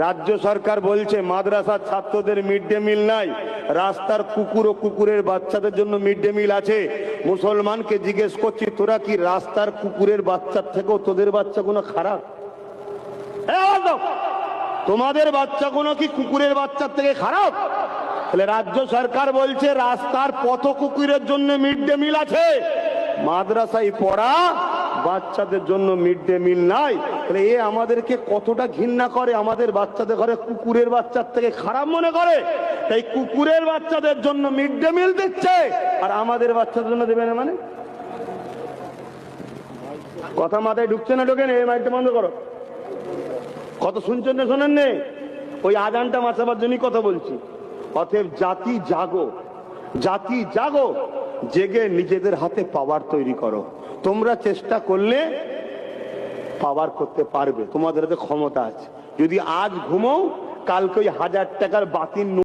রাজ্য সরকার বলছে মাদ্রাসার ছাত্রদের মিড ডে মিল নাই, রাস্তার কুকুর ও কুকুরের বাচ্চাদের জন্য মিড ডে মিল আছে। মুসলমানকে জিজ্ঞেস করছি, তোরা কি রাস্তার কুকুরের বাচ্চার থেকেও তোদের বাচ্চাগুলো খারাপ? তোমাদের বাচ্চাগুলো কি কুকুরের বাচ্চার থেকে খারাপ? তাহলে রাজ্য সরকার বলছে রাস্তার পথ কুকুরের জন্য মিড ডে মিল আছে, মাদ্রাসায় পড়া বাচ্চাদের জন্য মিড ডে মিল নাই। তাহলে এ আমাদেরকে কতটা ঘৃণা করে, আমাদের বাচ্চাদের ঘরে কুকুরের বাচ্চার থেকে খারাপ মনে করে। তাই কুকুরের বাচ্চাদের জন্য মিড ডে মিল দিচ্ছে আর আমাদের বাচ্চাদের জন্য দেবে না, মানে কথা মাথায় ঢুকছে না? ঢোকে না? এই মাইকটা বন্ধ করো। কত শুনছেন না শোনেন নে? ওই আজানটা মাসাবার জন্যই কথা বলছি। অতএব জাতি জাগো, জাতি জাগো, জেগে নিজেদের হাতে পাওয়ার তৈরি করো। তোমরা চেষ্টা করলে পাওয়ার করতে পারবে, তোমাদের হাতে ক্ষমতা আছে। যদি আজ ঘুমো, কালকে ওই 1000 টাকার বাতিল